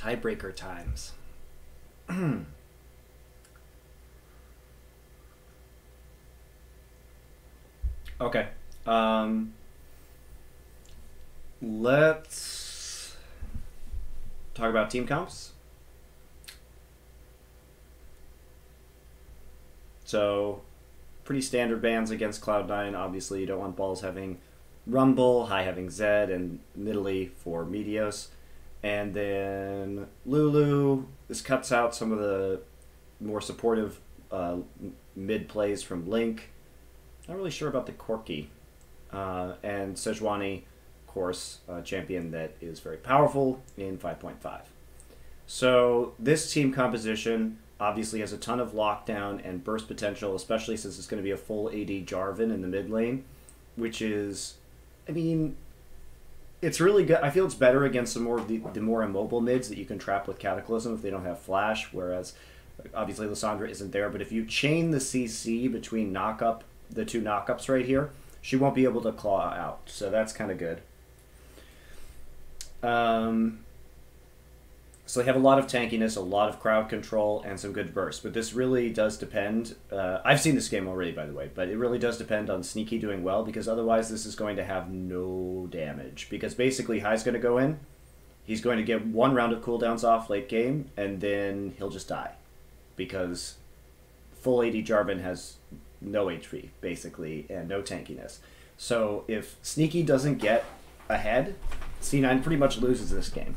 Tiebreaker times. Okay. Let's talk about team comps. So, pretty standard bans against Cloud9. Obviously, you don't want balls having Rumble, high having Zed, and Nidalee for Meteos. And then Lulu. This cuts out some of the more supportive mid plays from Link. Not really sure about the Corki. And Sejuani, of course, a champion that is very powerful in 5.5. So this team composition obviously has a ton of lockdown and burst potential, especially since it's going to be a full AD Jarvan in the mid lane, which is, I mean, it's really good. I feel it's better against some more of the more immobile mids that you can trap with Cataclysm if they don't have flash, whereas obviously Lissandra isn't there. But if you chain the CC between the two knockups right here, she won't be able to claw out. So that's kind of good. So they have a lot of tankiness, a lot of crowd control, and some good bursts. But this really does depend. I've seen this game already, by the way, but it really does depend on Sneaky doing well, because otherwise this is going to have no damage. Because basically High's going to go in, he's going to get one round of cooldowns off late game, and then he'll just die. Because full AD Jarvan has no HP, basically, and no tankiness. So if Sneaky doesn't get ahead, C9 pretty much loses this game.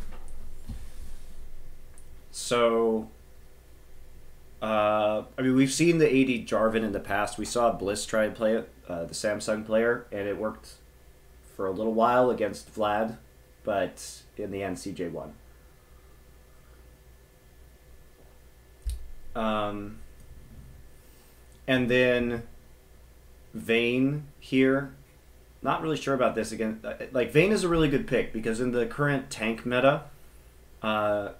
So, I mean, we've seen the AD Jarvan in the past. We saw Bliss try and play it, the Samsung player, and it worked for a little while against Vlad, but in the end, CJ won. And then Vayne here. Not really sure about this again. Like, Vayne is a really good pick because in the current tank meta,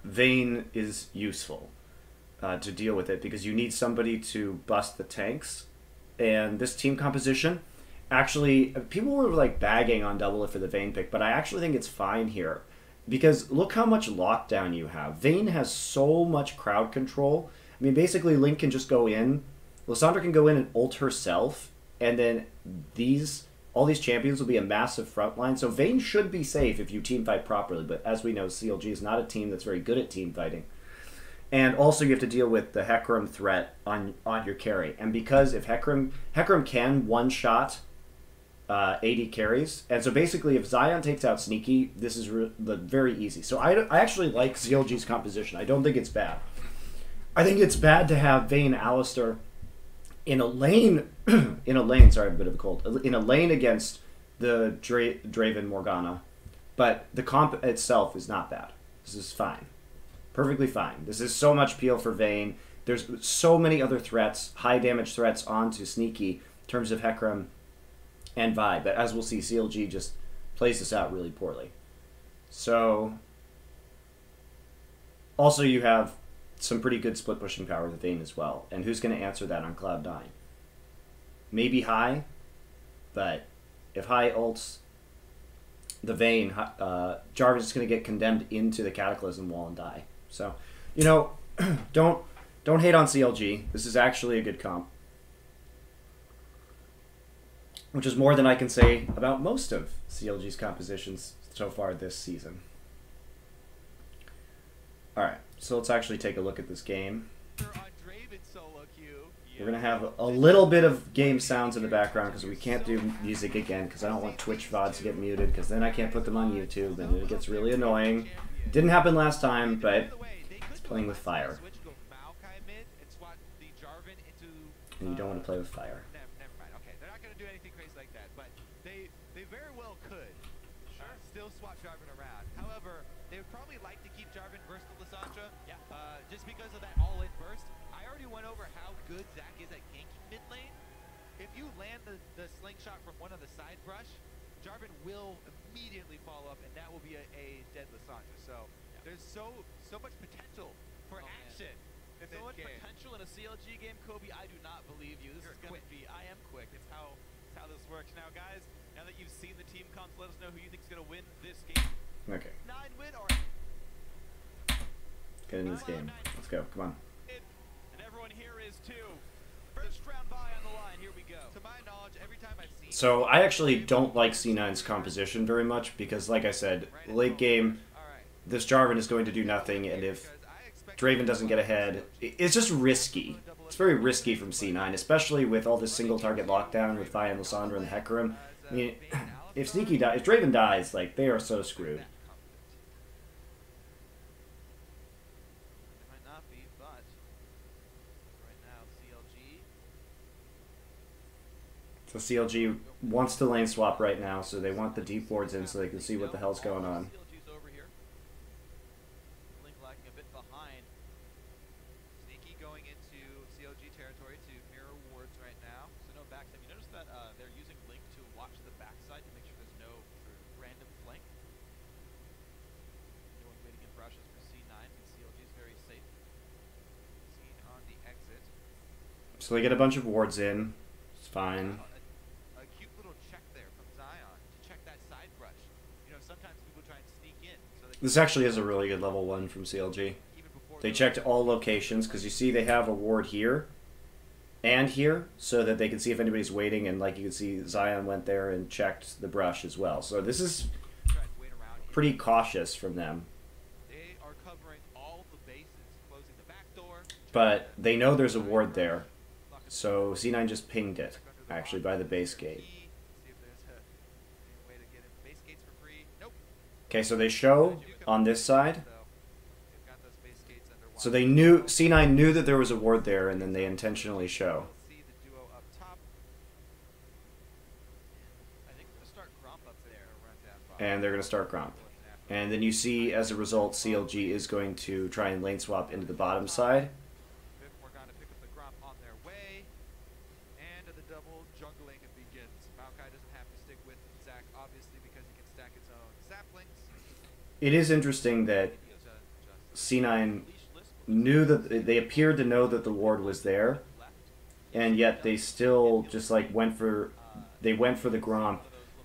Vayne is useful to deal with it because you need somebody to bust the tanks. And this team composition, actually, people were like bagging on Double It for the Vayne pick, but I actually think it's fine here because look how much lockdown you have. Vayne has so much crowd control. I mean, basically, Link can just go in, Lissandra can go in and ult herself, and then all these champions will be a massive front line. So Vayne should be safe if you team fight properly. But as we know, CLG is not a team that's very good at team fighting. And also you have to deal with the Hecarim threat on your carry. And because if Hecarim can one-shot 80 carries. And so basically if Zion takes out Sneaky, this is very easy. So I actually like CLG's composition. I don't think it's bad. I think it's bad to have Vayne Alistar in a lane, sorry, I have a bit of a cold. In a lane against the Draven Morgana, but the comp itself is not bad. This is fine, perfectly fine. This is so much peel for Vayne. There's so many other threats, high damage threats onto Sneaky in terms of Hecarim and Vi. But as we'll see, CLG just plays this out really poorly. So also you have some pretty good split pushing power with Vayne as well. And who's going to answer that on Cloud9? Maybe High, but if High ults the Vayne, Jarvan's is going to get condemned into the Cataclysm wall and die. So, you know, don't hate on CLG. This is actually a good comp, which is more than I can say about most of CLG's compositions so far this season. All right. So let's actually take a look at this game. We're going to have a little bit of game sounds in the background because we can't do music again because I don't want Twitch VODs to get muted because then I can't put them on YouTube and it gets really annoying. Didn't happen last time, but it's playing with fire. And you don't want to play with fire. Okay, they're not going to do anything crazy like that, but they very well could still swap Jarvan around. However, they would probably like to keep Jarvan versus Lissandra, just because of that all-in burst. I already went over how good Zach is at ganking mid lane. If you land the slingshot from one of the side brush, Jarvan will immediately follow up, and that will be a dead Lissandra. So there's so much potential for action. There's so much potential in a CLG game, Kobe. I do not believe you. This is going to be. I am quick. It's how this works. Now, guys, now that you've seen the team comps, let us know who you think is going to win this game. Okay. 9 win or Get into this game. Let's go. Come on. And everyone here is too. First round bye on the line. Here we go. To my knowledge, every time I've seen. So I actually don't like C9's composition very much because, like I said, late game, this Jarvan is going to do nothing, and if Draven doesn't get ahead, it's just risky. It's very risky from C9, especially with all this single target lockdown with Vi and Lissandra and the Hecarim. I mean, if Draven dies, like, they are so screwed. It might not be, but right now CLG. So CLG wants to lane swap right now, so they want the deep wards in so they can see what the hell's going on. CLG's over here. Link lagging a bit behind. Sneaky going into CLG territory to mirror wards right now. So no backside. You notice that they're using Link to watch the backside to make sure there's no sort of random flank. No one waiting in brushes for C9, and CLG is very safe. Seen on the exit. So they get a bunch of wards in. It's fine. A cute little check there from Zion to check that side brush. You know, sometimes people try and sneak in. So they This actually is a really good level 1 from CLG. even before They checked all locations because you see they have a ward here and here so that they can see if anybody's waiting, and like you can see Zion went there and checked the brush as well. So this is try and wait around here. pretty cautious from them. They are covering all the bases, closing the back door. But they know there's a ward there. So C9 just pinged it, actually, by the base gate. See if there's any way to get in base gates for free. Nope. Okay, so they show on this side. So they've got those base gates under So they knew, C9 knew that there was a ward there, and then they intentionally show. See the duo up top. I think we're gonna start Gromp up there. Run down bottom. And they're going to start Gromp. And then you see, as a result, CLG is going to try and lane swap into the bottom side. Morgana to pick up the Gromp on their way. And the double jungling begins. Maokai doesn't have to stick with Zac, obviously, because he can stack his own saplings. It is interesting that C9 knew that they appeared to know that the ward was there, and yet they still just like went for the Gromp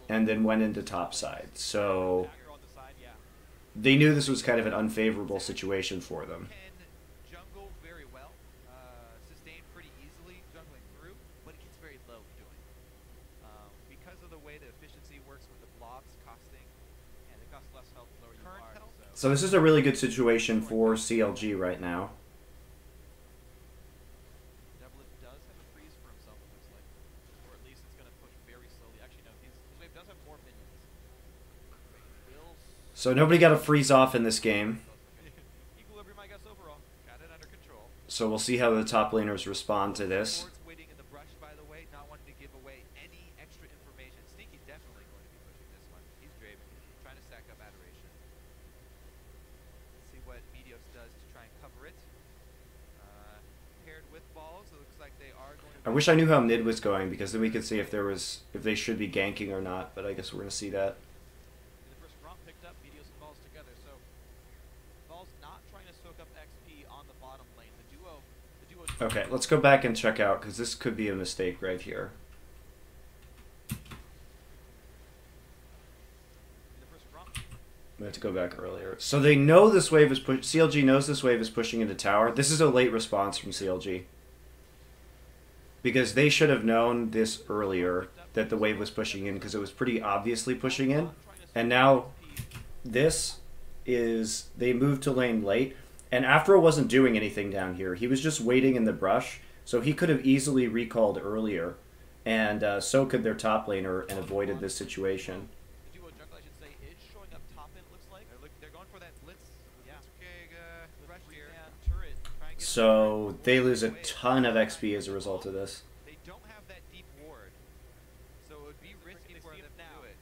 and then went into top side. So Dagger on the side, yeah. they knew this was kind of an unfavorable situation for them. Can jungle very well. Sustain pretty easily jungling through, but it gets very low doing. Because of the way the efficiency works with the blobs costing, And it costs less health the lower you current are. health. So this is a really good situation for CLG right now. Devlin does have a freeze for himself, it looks like. Or at least it's going to push very slowly. Actually, no, his wave does have more minions. Will So nobody got a freeze off in this game. equilibrium, I guess, overall. Got it under control. So we'll see how the top laners respond to this. Wards waiting in the brush, by the way, not wanting to give away any extra information. Sneaky definitely going to be pushing this one. He's Draven, trying to stack up Adoration. See what Meteos does to try and cover it. Paired with balls, it looks like they are going to. I wish I knew how mid was going, because then we could see if they should be ganking or not, but I guess we're going to see that. The first Gromp picked up, Meteos and Balls together, so Balls not trying to soak up XP on the bottom lane. The duo. Okay, let's go back and check out, because this could be a mistake right here. The first Gromp. We have to go back earlier. So they know this wave is CLG knows this wave is pushing into tower. This is a late response from CLG. Because they should have known this earlier, that the wave was pushing in, because it was pretty obviously pushing in. And now this is, they moved to lane late, and Afro wasn't doing anything down here. He was just waiting in the brush, so he could have easily recalled earlier, and so could their top laner, and avoided this situation. The duo jungle, I should say, is showing up top end, looks like. They're going for that blitz. Yeah. Blitzkrieg rush here. Turret. Try and get So they lose a ton of XP as a result of this. They don't have that deep ward, so it would be risky They for see them it to now. do it.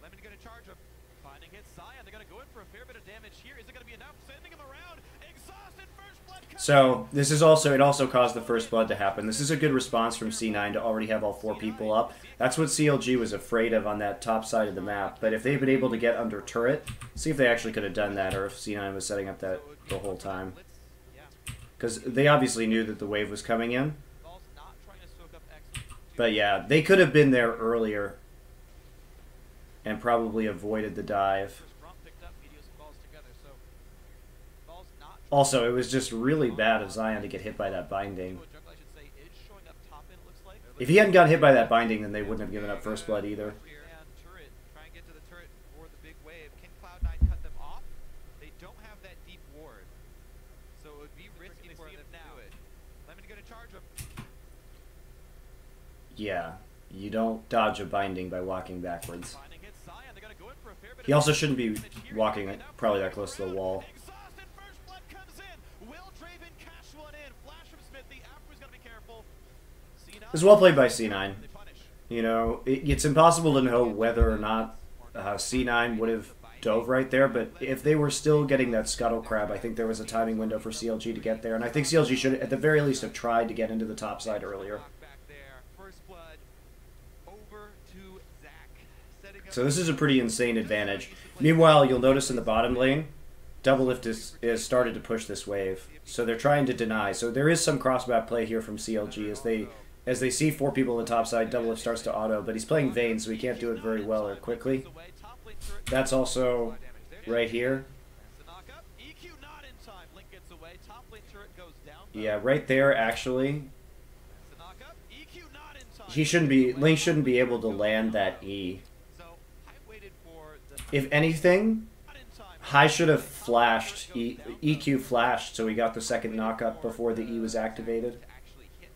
Lemon gonna charge him. Finding hit Zion. They're going to go in for a fair bit of damage here. Is it going to be enough? Sending him around. Exhausted. First blood comes. So this is also, it also caused the first blood to happen. This is a good response from C9 to already have all 4 people up. That's what CLG was afraid of on that top side of the map. But if they'd been able to get under turret, see if they actually could have done that, or if C9 was setting up that the whole time. Blitz. Yeah. Because they obviously knew that the wave was coming in. Balls not trying to soak up XP. But yeah, they could have been there earlier and probably avoided the dive. First Gromp picked up. Meteos and Balls together. So Balls not Also, it was just really bad of Zion to get hit by that binding. Duo jungle, I should say, is showing up top end, it looks like. If he hadn't gotten hit by that binding, then they wouldn't have given up first blood either. Here, and turret, try and get to the turret for the big wave. Can Cloud9 cut them off? They don't have that deep ward, so it would be risky for them to do it. Lemon's gonna charge him. Yeah, you don't dodge a binding by walking backwards. Finding hits Zion, they're gonna go in for a fair bit He of also shouldn't be walking probably that close to the wall. exhaust and first blood comes in. Will Draven cash one in? Flash from Smithy. Afterwards gotta be careful. It was well played by C9. They punish. You know, it's impossible to know whether or not C9 would have dove right there, but if they were still getting that scuttle crab, I think there was a timing window for CLG to get there, and I think CLG should, at the very least, have tried to get into the top side earlier. Back there, first blood over to Zach. Setting up So this is a pretty insane advantage. Meanwhile, you'll notice in the bottom lane, Doublelift is started to push this wave, so they're trying to deny. So there is some cross-map play here from CLG as they see 4 people on the top side. Doublelift starts to auto, but he's playing Vayne, so he can't do it very well or quickly. That's also right here. The knockup. EQ not in time. Link gets away. Top lane turret goes down. Yeah, right there actually. The knockup. EQ not in time. Link shouldn't be able to land that E. So I waited for the If anything, Not in time. High should have flashed, EQ flashed, so he got the second knockup before the E was activated. to actually hit.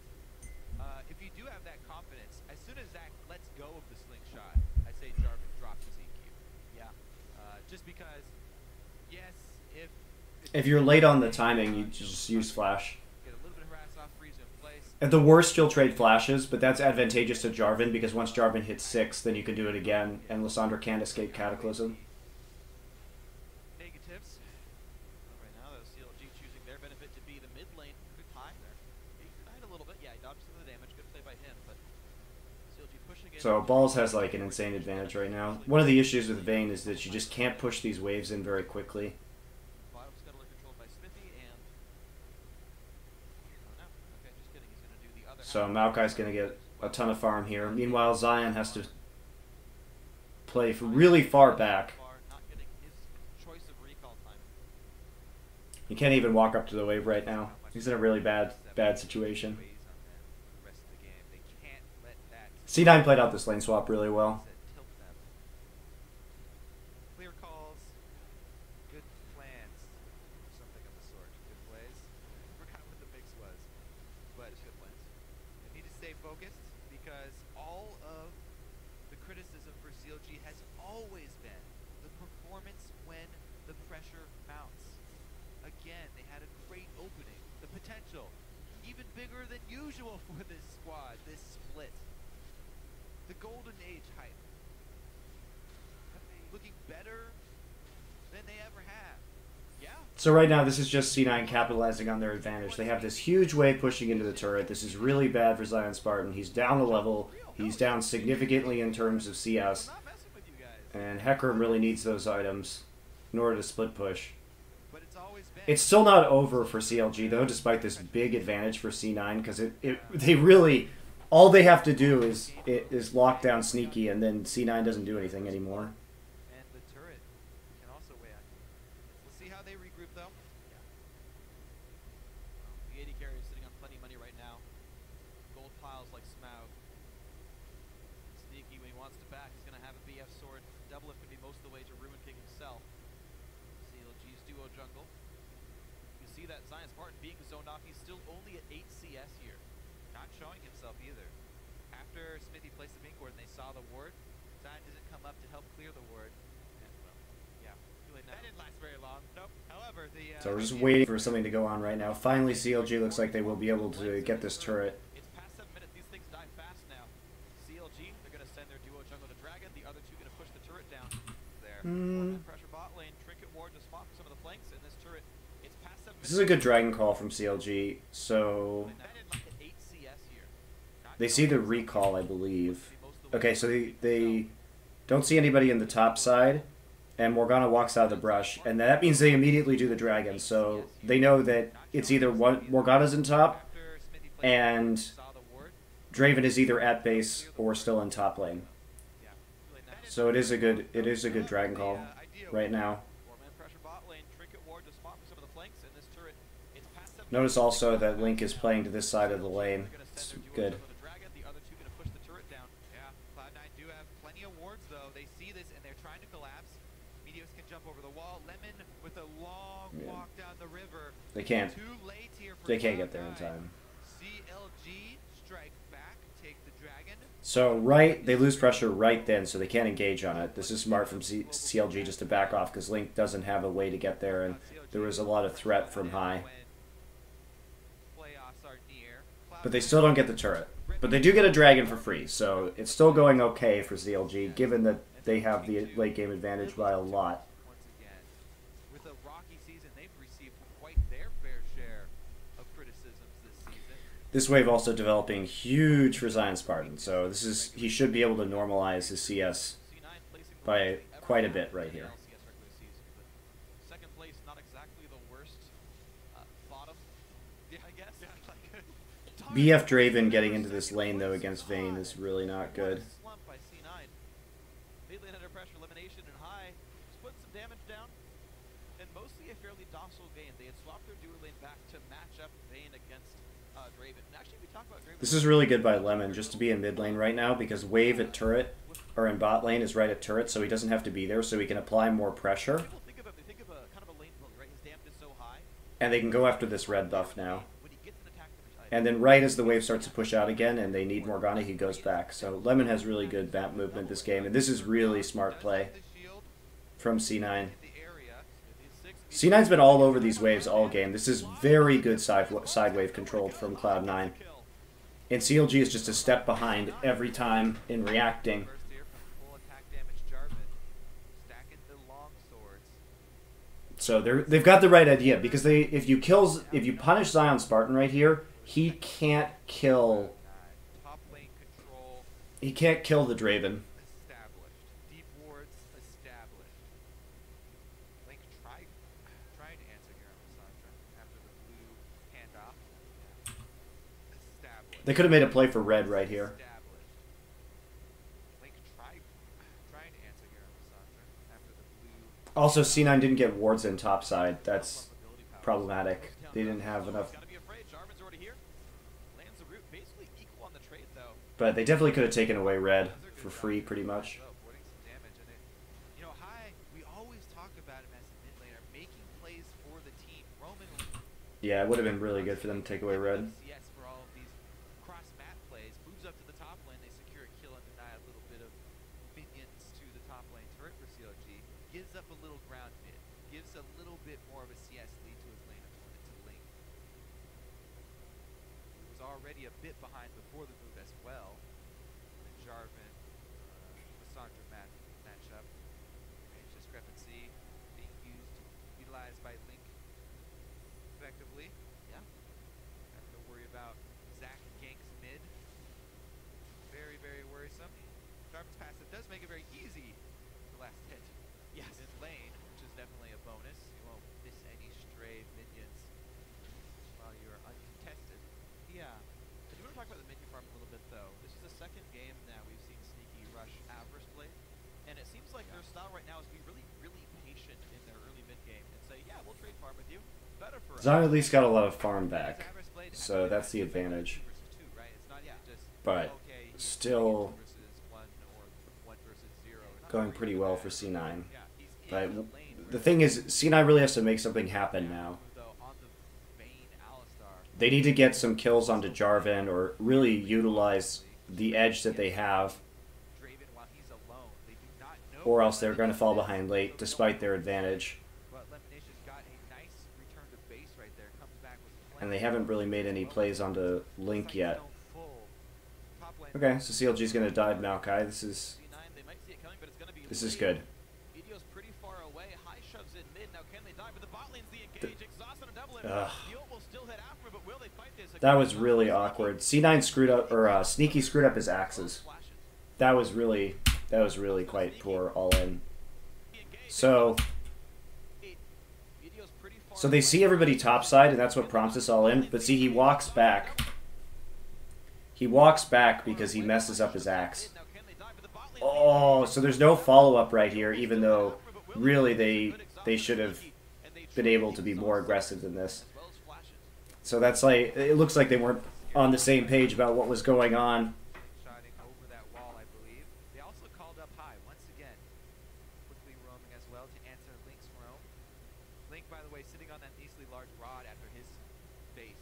If you do have that confidence, as soon as Zach lets go of the slingshot, I say Jarvan drops his EQ. Yeah. Just because, yes, If you're late on the timing, you just use flash. get a little bit harassed off, freeze in place. At the worst, you'll trade flashes, but that's advantageous to Jarvan because once Jarvan hits 6, then you can do it again, and Lissandra can't escape Cataclysm. Negatives. Right now, though, CLG choosing their benefit to be the mid lane. Good high there. He denied a little bit. Yeah, he dodged some of the damage. Good play by him, but CLG pushing in. So Balls has like an insane advantage right now. One of the issues with Vayne is that you just can't push these waves in very quickly. Bottom scuttler controlled by Smithy and. Oh no. Okay, just kidding. He's gonna do the other. So half. Maokai's going to get a ton of farm here. Meanwhile, Zion has to play really far back. Not getting his choice of recall time. He can't even walk up to the wave right now. He's in a really bad situation. Ways on them the rest of the game. They can't let that C9 played out this lane swap really well. tilt them. Clear calls, good plans, something of the sort. Good plays. Forgot what the mix was, but good plans. They need to stay focused because all of the criticism for CLG has always been the performance when the pressure mounts. Again, they had a great opening. The potential, even bigger than usual for this squad, this split. The golden age hype. Looking better than they ever have. Yeah. So right now, this is just C9 capitalizing on their advantage. They have this huge wave pushing into the turret. This is really bad for Zion Spartan. He's down a level. He's down significantly in terms of CS. I'm not messing with you guys. And Hecarim really needs those items in order to split push. But it's always been. It's still not over for CLG, though, despite this big advantage for C9, because they really... All they have to do is lock down Sneaky, and then C9 doesn't do anything anymore. And the turret can also weigh on you. We'll see how they regroup though. The AD carrier is sitting on plenty of money right now. Gold piles like Smaug. Sneaky when he wants to back, he's going to have a BF sword. Doublelift can be most of the way to Ruin King himself. CLG's duo jungle. You see that Zion Spartan being zoned off. He's still only at 8 CS here. Not showing himself either. After Smithy placed the pink ward and they saw the ward, Zion doesn't come up to help clear the ward. And well, yeah. That didn't last very long. Nope. However, the So we're just waiting for something to go on right now. Finally, CLG looks like they will be able to get this turret. It's past 7 minutes. These things die fast now. CLG, they're going to send their duo jungle to Dragon. The other two going to push the turret down. there. Pressure bot lane. Trinket ward to spot for some of the flanks in this turret. It's past 7 minutes. This is a good dragon call from CLG, so That in like at 8 CS here. they see the recall, I believe. Okay, so they don't see anybody in the top side, and Morgana walks out of the brush, and that means they immediately do the dragon, so they know that it's either Morgana's in top, After Smithy placed and saw the ward, Draven is either at base or still in top lane. yeah. So it is a good dragon call right now. 4-man pressure bot lane. Trinket ward to spot for some of the flanks in this turret. Notice also that Link is playing to this side of the lane. It's good. The other two going to push the turret down. Yeah, Cloud9 do have plenty of wards though. They see this and they're trying to collapse. Meteos can jump over the wall. Lemon with a long walk down the river. They can't. Too late here for They can't get there Cloud9. in time. CLG strike back, take the dragon. So they lose pressure right then, so they can't engage on it. This is smart from CLG just to back off because Link doesn't have a way to get there, and there was a lot of threat from high. But they still don't get the turret. But they do get a dragon for free, so it's still going okay for CLG, given that they have the late game advantage by a lot. Once again, with a rocky season, they've received quite their fair share of criticisms this season. This wave also developing huge for Zion Spartan, so he should be able to normalize his CS by quite a bit right here. Second place, not exactly the worst. Bottom, yeah, I guess. BF Draven getting into this lane though against Vayne is really not good. Slump by C9. Mid lane under pressure, elimination and high. Just putting some damage down. And mostly a fairly docile game. They had swapped their dual lane back to match up Vayne against Draven. And actually, we talk about Draven. This is really good by Lemon just to be in mid lane right now because Wave at turret or in bot lane is right at turret, so he doesn't have to be there, so he can apply more pressure. People think of him, they think of a kind of a lane bully, right? His damage is so high. And they can go after this red buff now. When he gets an attack damage, And then right as the wave starts to push out again and they need Morgana, he goes back. So Lemon has really good vamp movement this game, and this is really smart play from C9. C9's been all over these waves all game. This is very good side wave controlled from Cloud9. And CLG is just a step behind every time in reacting. First here from full attack damage Jarvan. Stacking the long swords. So they've got the right idea because if you punish Zion Spartan right here, he can't kill Top lane control the Draven. established. Deep wards established. Link trying to answer here on Lissandra after the blue handoff. Established. They could have made a play for red right here. Established. Link trying to answer here on Lissandra after the blue. Also, C9 didn't get wards in top side. That's problematic. They didn't have enough. gotta be afraid. Jarvan's already here. Lands the root, basically equal on the trade though. But they definitely could have taken away red for free, pretty much. Avoiding some damage in it. You know, High, we always talk about him as a mid laner, making plays for the team. Roman Yeah, it would have been really good for them to take away red. CS for all of these cross map plays. Moves up to the top lane, they secure a kill and deny a little bit of minions to the top lane turret for CLG. Gives up a little ground mid. Gives a little bit more of a CS lead to his lane opponent to Link. He was already a bit behind before the move as well. The Jarvan Lissandra matchup. Range discrepancy being utilized by Link effectively. Yeah. Having to worry about Zac ganks mid. Very, very worrisome. Jarvan's passive does make it very easy the last hit. Yes. In lane, which is definitely a bonus. You won't miss any stray minions while you're uncontested. Yeah. I do want to talk about the mid farm a little bit though. This is the second game that we've seen Sneaky rush Avarice play. And it seems like their style right now is to be really, really patient in their early mid game and say, yeah, we'll trade farm with you. Better for us. Zion at least got a lot of farm back, Avarice played so halfway that's the back, it's like advantage. 2 versus 2, right? It's not just But okay, he's still 2 versus 1 or 1 versus 0. It's not going really pretty even well that. for C9. Yeah, he's But in the lane the where thing is, C9 really has to make something happen now. though on the Vayne Alistar. They need to get some kills onto Jarvan or really utilize the edge that they have, Draven while he's alone. They do not know or else they're what going to fall this is, behind late so despite their advantage. But Lemonation's got a nice return to base right there. Comes back with And they haven't really made any plays onto Link yet. full. Top lane. Okay, so CLG's going to dive Maokai. This is C9, they might see it coming, but it's going to be late. good. Meteos pretty far away. High shoves in mid. Now can they die? But the bot lane's the engage. Exhaust on a double hit. Ugh. The ult will still hit after, but will they fight this? That was really awkward. C9 screwed up, or Sneaky screwed up his axes. That was really quite poor all in. So they see everybody topside, and that's what prompts us all in. But see, he walks back. He walks back because he messes up his axe. Oh, so there's no follow-up right here, even though really they should have been able to be more aggressive than this. So that's like, it looks like they weren't on the same page about what was going on. Shotting over that wall, I believe. They also called up high once again. Quickly roaming as well to answer Link's roam. Link, by the way, sitting on that measly large rod after his base.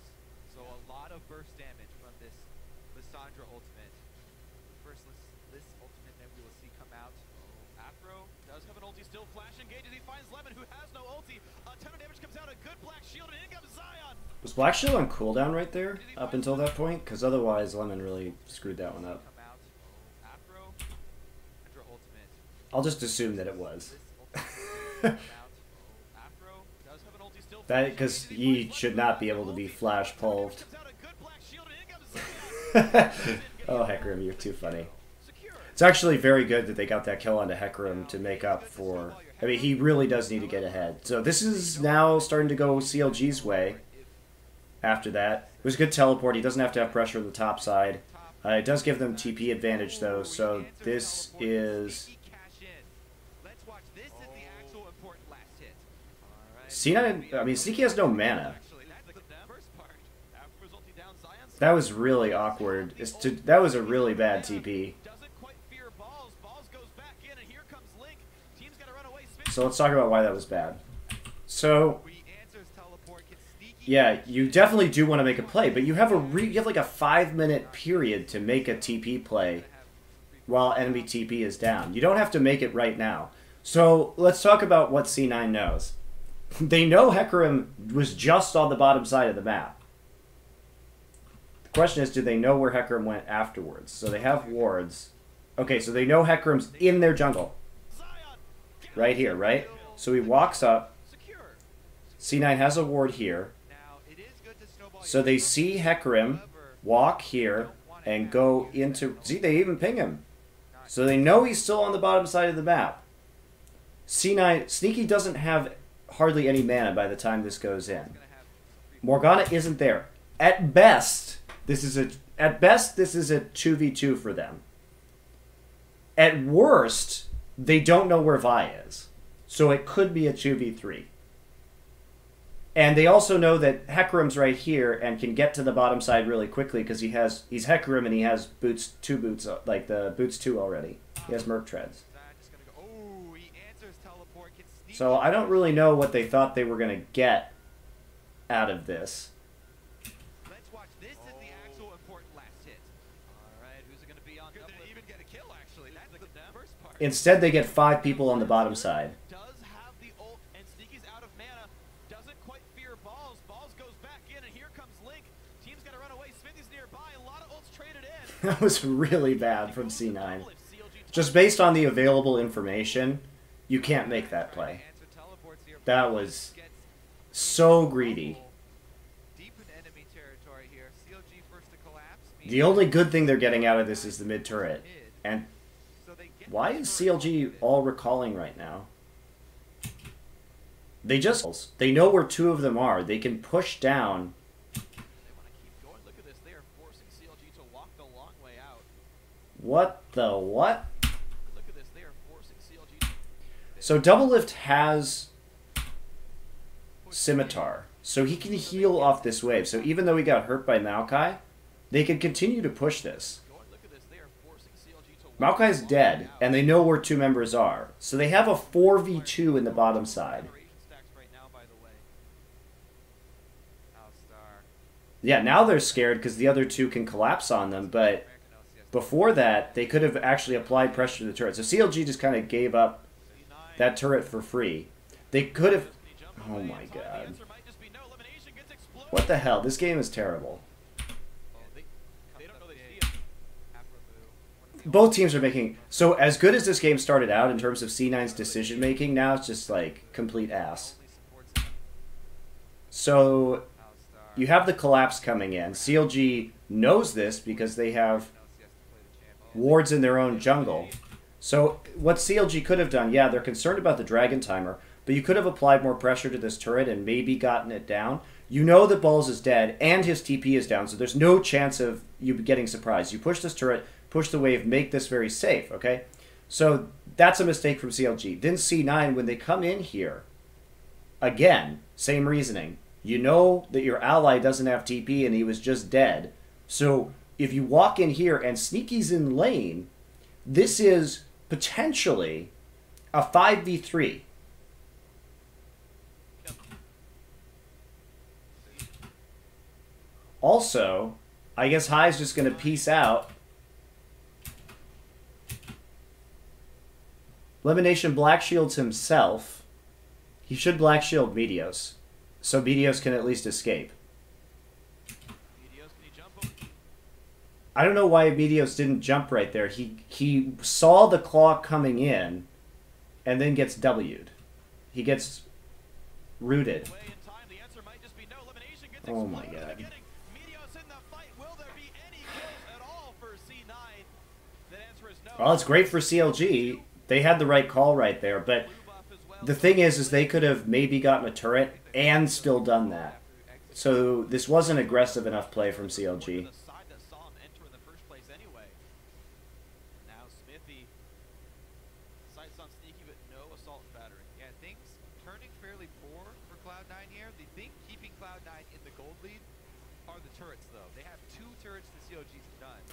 So a lot of burst damage from this Lissandra ultimate. First this ultimate that we will see come out. Afro does have an ulti still. Flash engages. He finds Lemon, who has no ulti. A ton of damage comes out. A good black shield, and in comes Zion. Was Black Shield on cooldown right there up until that point? Because otherwise Lemon really screwed that one up. Come out. Afro. Afro ultimate. I'll just assume that it was. This ultimate come out. Afro does have an ulti still. That, because he should not be able to be flash pulved. Comes out a good black shield, and in comes Zion. Oh, Hecarim, you're too funny. Secure. It's actually very good that they got that kill onto Hecarim to make up for... I mean, he really does need to get ahead. So this is now starting to go CLG's way after that. It was a good teleport. He doesn't have to have pressure on the top side. It does give them TP advantage, though, so this is... Let's watch this as the actual important last hit. C9, I mean, Sneaky has no mana. Actually, that's the first part. Afro's ulti down. Zion's That was really awkward. That was a really bad TP. doesn't quite fear balls. Balls goes back in, and here comes Link. Team's got to run away. So let's talk about why that was bad. So, Answers teleport can sneaky. yeah, you definitely do want to make a play, but you have like a 5-minute period to make a TP play while enemy TP is down. You don't have to make it right now. So let's talk about what C9 knows. They know Hecarim was just on the bottom side of the map. The question is, do they know where Hecarim went afterwards? So they have wards. Okay, so they know Hecarim's in their jungle. Right here, right? So he walks up. Secure. C9 has a ward here. Now, it is good to snowball So they see Hecarim walk here and go into... See, they even ping him. So they know he's still on the bottom side of the map. C9... Sneaky doesn't have hardly any mana by the time this goes in. Morgana isn't there. At best, this is a 2v2 for them. At worst, they don't know where Vi is. So it could be a 2v3. And they also know that Hecarim's right here and can get to the bottom side really quickly because he's Hecarim and he has two boots, like the boots 2 already. He has Merc Treads. Just gonna go. Oh, he answers teleport can sneaky. So I don't really know what they thought they were going to get out of this. Let's watch. This is the actual important last hit. All right, who's it going to be on? Good Double to even get a kill, actually. That's the first part. Instead, they get 5 people on the bottom side. Does have the ult, and Sneaky's out of mana. Doesn't quite fear balls. Balls goes back in, and here comes Link. Team's got to run away. Smithy's nearby. A lot of ults traded in. That was really bad from C9. Just based on the available information, you can't make that play. Answer teleports here. That was so greedy. Deep in enemy territory here. CLG first to collapse. The only good thing they're getting out of this is the mid turret. And So they get why is CLG all recalling right now? They know where 2 of them are. They can push down. They want to keep going. Look at this. They are forcing CLG to walk the long way out. What the what? Look at this. They are forcing CLG. So Double Lift has Scimitar. So he can heal off this wave. So even though he got hurt by Maokai, they can continue to push this. Look at this. They are forcing CLG to walk Maokai's dead, and they know where 2 members are. So they have a 4v2 in the bottom side. stacks right now, by the way. Alstar. Yeah, now they're scared because the other 2 can collapse on them, but before that, they could have actually applied pressure to the turret. So CLG just kind of gave up that turret for free. They could have... Oh my god. What the hell? This game is terrible. They don't know they see it. Both teams are making... So as good as this game started out in terms of C9's decision making, now it's just like complete ass. So you have the collapse coming in. CLG knows this because they have wards in their own jungle. So what CLG could have done, yeah, they're concerned about the dragon timer, but you could have applied more pressure to this turret and maybe gotten it down. You know that Balls is dead and his TP is down, so there's no chance of you getting surprised. You push this turret, push the wave, make this very safe, okay? So that's a mistake from CLG. Then C9, when they come in here, again, same reasoning. You know that your ally doesn't have TP and he was just dead. So if you walk in here and Sneaky's in lane, this is potentially a 5v3. Also, I guess High's just going to peace out. Elimination Black Shields himself. He should Black Shield Meteos, so Meteos can at least escape. I don't know why Meteos didn't jump right there. He saw the claw coming in, and then gets W'd. He gets rooted. Oh my god. Well, it's great for CLG. They had the right call right there, but the thing is they could have maybe gotten a turret and still done that. So this wasn't aggressive enough play from CLG.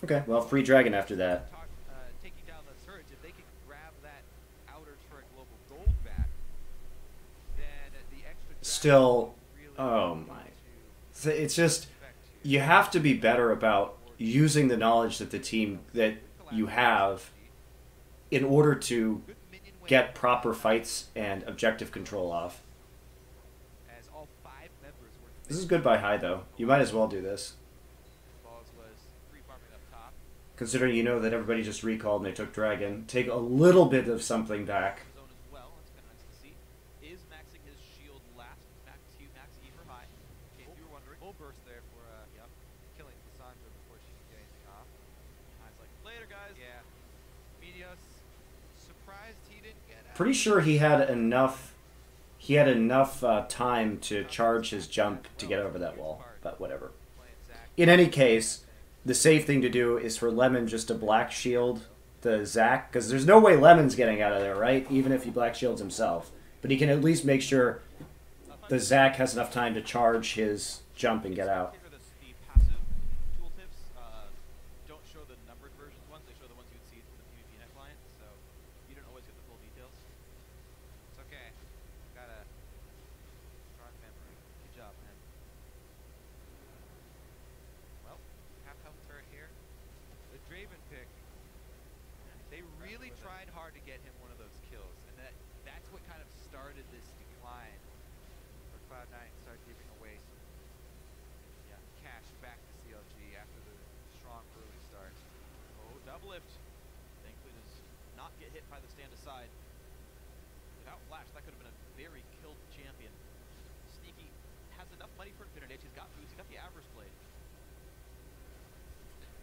Okay, well, free dragon after that. Taking down the turrets, if they can grab that outer turret global gold back, then the extra still, oh my. It's just, you have to be better about using the knowledge that the team that you have in order to get proper fights and objective control off. This is good by High, though. You might as well do this. Considering you know that everybody just recalled and they took Dragon. Take a little bit of something back. Pretty sure he had enough. He had enough time to charge his jump to get over that wall, but whatever. In any case, the safe thing to do is for Lemon just to Black Shield the Zac, because there's no way Lemon's getting out of there, right? Even if he Black Shields himself. But he can at least make sure the Zac has enough time to charge his jump and get out.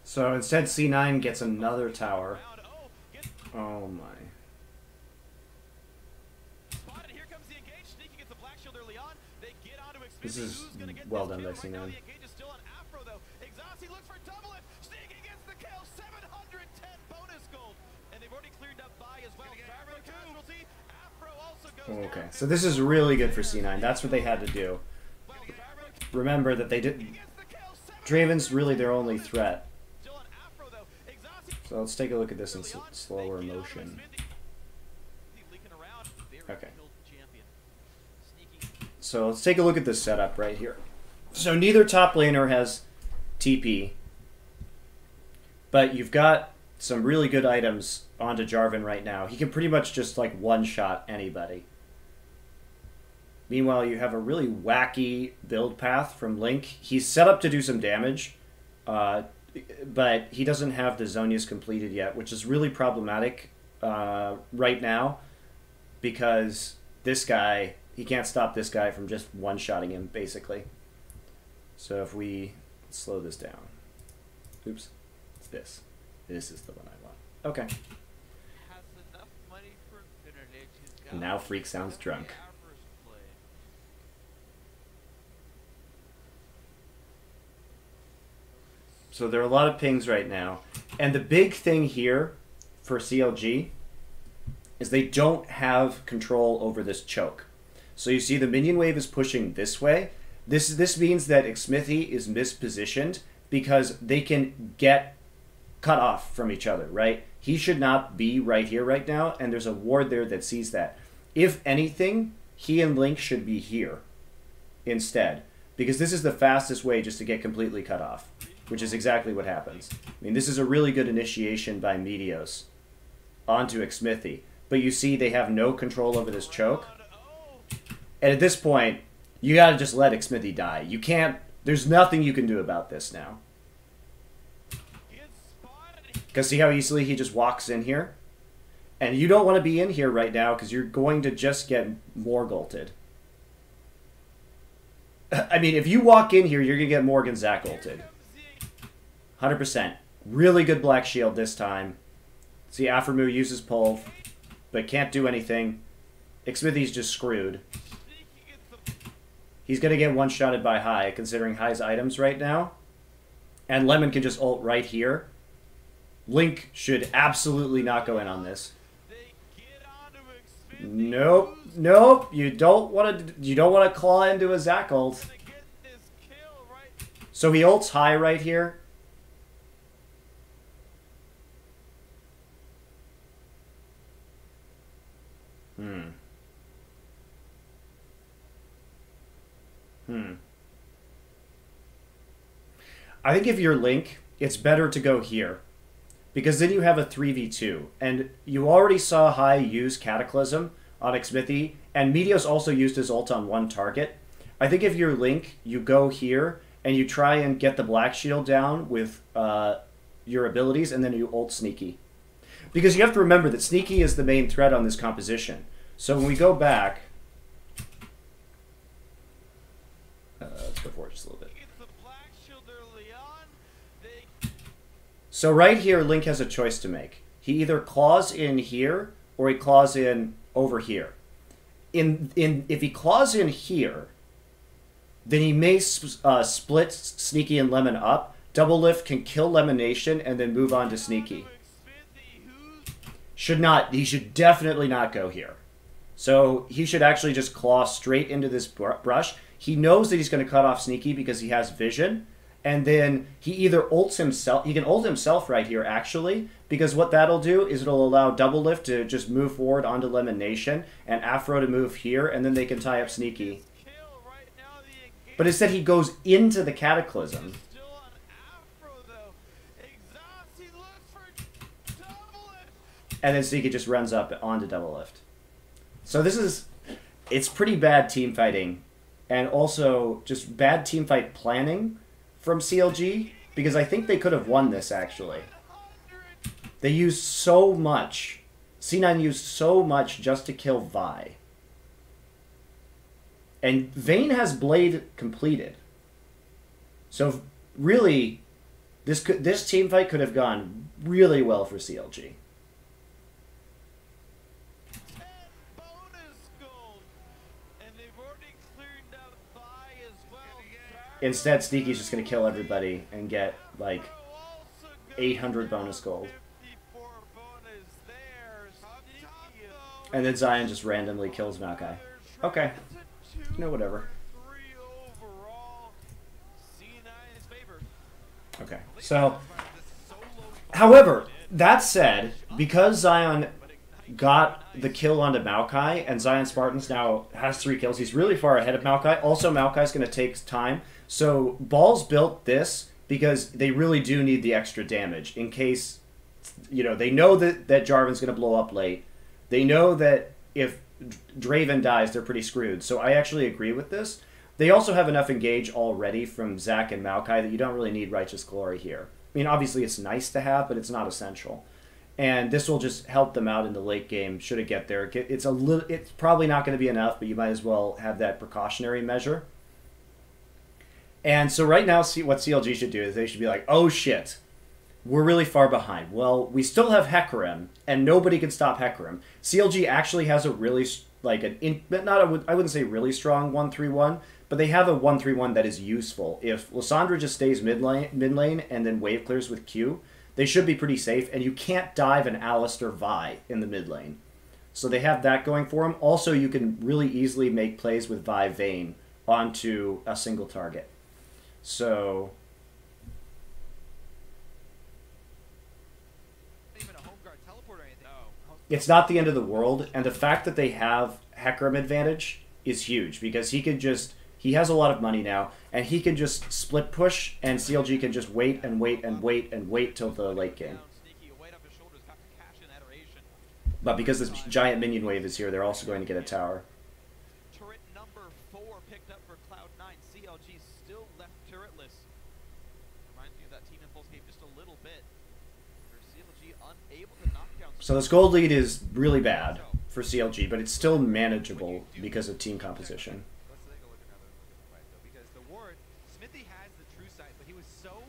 So instead, C9 gets another tower. Oh my. This is well done by C9. Okay, so this is really good for C9. That's what they had to do. Remember that they did. Draven's really their only threat. So let's take a look at this in slower motion. Okay. So let's take a look at this setup right here. So neither top laner has TP, but you've got some really good items onto Jarvan right now. He can pretty much just like one-shot anybody. Meanwhile, you have a really wacky build path from Link. He's set up to do some damage, but he doesn't have the Zhonya's completed yet, which is really problematic right now because this guy, he can't stop this guy from just one-shotting him, basically. So if we slow this down. Oops. It's this. This is the one I want. Okay. And now Freak sounds drunk. So there are a lot of pings right now. And the big thing here for CLG is they don't have control over this choke. So you see the minion wave is pushing this way. This means that Xmithy is mispositioned because they can get cut off from each other, right? He should not be right here right now, and there's a ward there that sees that. If anything, he and Link should be here instead, because this is the fastest way just to get completely cut off, which is exactly what happens. I mean, this is a really good initiation by Meteos onto Xmithy, but you see they have no control over this choke. And at this point, you gotta just let Xmithy die. You can't, there's nothing you can do about this now. Because see how easily he just walks in here? And you don't want to be in here right now because you're going to just get Morgulted. I mean, if you walk in here, you're going to get Morgan Zac ulted. 100%. Really good Black Shield this time. See, Aphromoo uses pull, but can't do anything. Xmithy's just screwed. He's going to get one-shotted by High, considering High's items right now. And Lemon can just ult right here. Link should absolutely not go in on this. Nope, nope. You don't want to claw into a Zac ult. So he ults High right here. I think if you're Link, it's better to go here. Because then you have a 3v2. And you already saw High use Cataclysm on Xmithy. And Meteos also used his ult on one target. I think if you're Link, you go here and you try and get the Black Shield down with your abilities, and then you ult Sneaky. Because you have to remember that Sneaky is the main threat on this composition. So when we go back... let's go forward just a little bit. So right here, Link has a choice to make. He either claws in here, or he claws in over here. If he claws in here, then he may split Sneaky and Lemon up. Double Lift can kill Lemonation, and then move on to Sneaky. He should definitely not go here. So he should actually just claw straight into this brush. He knows that he's going to cut off Sneaky because he has vision. And then he either ults himself. He can ult himself right here, actually, because what that'll do is it'll allow Double Lift to just move forward onto Lemon Nation and Afro to move here, and then they can tie up Sneaky. But instead, he goes into the Cataclysm. And then Sneaky just runs up onto Double Lift. So this is... It's pretty bad team fighting, and also just bad team fight planning from CLG, because I think they could have won this, actually. They used so much. C9 used so much just to kill Vi. And Vayne has Blade completed. So, really, this team fight could have gone really well for CLG. Instead, Sneaky's just going to kill everybody and get, like, 800 bonus gold. And then Zion just randomly kills Maokai. Okay. No, whatever. Okay, so... However, that said, because Zion got the kill onto Maokai, and Zion Spartans now has 3 kills, he's really far ahead of Maokai. Also, Maokai's going to take time. So, Balls built this because they really do need the extra damage in case, you know, they know that Jarvan's going to blow up late. They know that if Draven dies, they're pretty screwed. So I actually agree with this. They also have enough engage already from Zac and Maokai that you don't really need Righteous Glory here. I mean, obviously it's nice to have, but it's not essential. And this will just help them out in the late game should it get there. It's probably not going to be enough, but you might as well have that precautionary measure. And so right now, what CLG should do is they should be like, oh shit, we're really far behind. Well, we still have Hecarim, and nobody can stop Hecarim. CLG actually has a really, like, I wouldn't say really strong 1-3-1, but they have a 1-3-1 that is useful. If Lissandra just stays mid lane and then wave clears with Q, they should be pretty safe, and you can't dive an Alistar Vi in the mid lane. So they have that going for them. Also, you can really easily make plays with Vi Vayne onto a single target. So Even a home guard teleport or anything. No. it's not the end of the world, and the fact that they have Hecarim advantage is huge because he has a lot of money now, and he can just split push, and CLG can just wait and wait and wait and wait till the late game. But because this giant minion wave is here, they're also going to get a tower. Turret number 4 picked up for Cloud9. CLG still left turretless. Reminds me of that Team Impulse game just a little bit. For CLG unable to knock down. So this gold lead is really bad for CLG, but it's still manageable because of team composition. Let's take a look at another fight though, because the ward, Smithy has the true sight, but he was so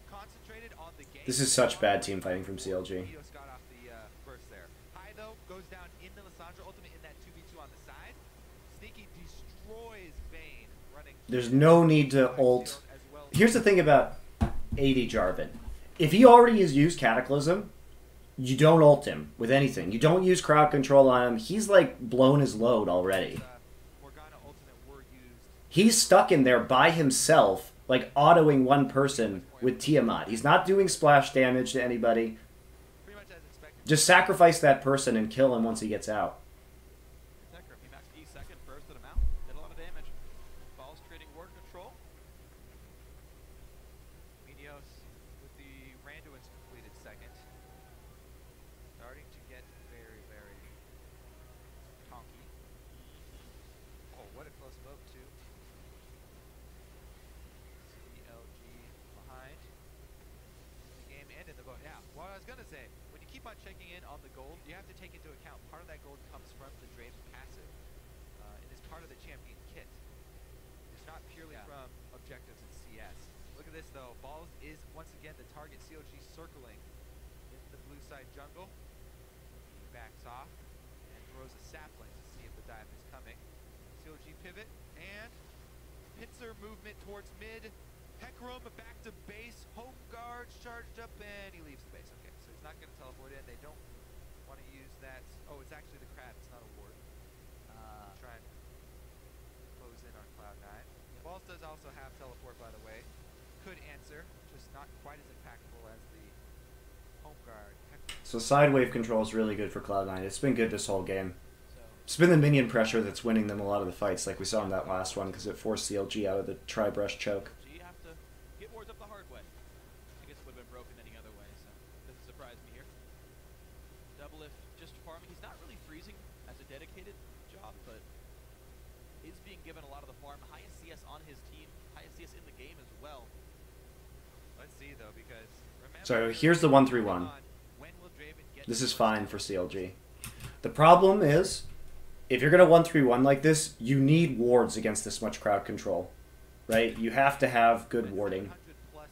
concentrated on the game. This is such bad team fighting from CLG. Minos got off the burst there. High though goes down in the Lissandra ultimate in that 2v2 on the side. Sneaky destroys Vayne running. There's no need to ult. Here's the thing about AD Jarvan. If he already has used Cataclysm, you don't ult him with anything. You don't use crowd control on him. He's like blown his load already. Morgana ultimate were used. He's stuck in there by himself, like autoing one person with Tiamat. He's not doing splash damage to anybody. Pretty much as expected. Just sacrifice that person and kill him once he gets out. Tekker, he maxed E second, bursted him out, did a lot of damage. Balls trading ward control. Minos with the Randuin's completed second. Starting to get very, very tonky. Oh, what a close vote too. CLG behind. The game and in the vote. Yeah, what I was gonna say, when you keep on checking in on the gold, you have to take into account part of that gold comes from the Draven passive. It is part of the champion kit. It's not purely from objectives in CS. Look at this though. Balls is once again the target. CLG circling in the blue side jungle. He backs off and throws a sapling to see if the dive is coming. CLG pivot and pincer movement towards mid. Hecarim back to base. Home guard charged up and he leaves the base. Okay, so he's not going to teleport in. They don't want to use that. Oh, it's actually the crab. It's not a ward. Try and close in on Cloud9. Balls does also have teleport, by the way. Could answer, just not quite as impactful as the home guard. So side wave control is really good for Cloud9. It's been good this whole game. So It's been the minion pressure that's winning them a lot of the fights, like we saw in that last one, because it forced CLG out of the tri-brush choke. G have to get wards up the hard way. I guess it would have been broken any other way, so doesn't surprise me here. Double if just farming. He's not really freezing as a dedicated job, but is being given a lot of the farm. Highest CS on his team, highest CS in the game as well. let's see though, because remember, So here's the 1-3-1. when will Draven get This to is first fine kill? for CLG. The problem is, if you're going to 1-3-1 like this, you need wards against this much crowd control, right? You have to have good But warding. 700 plus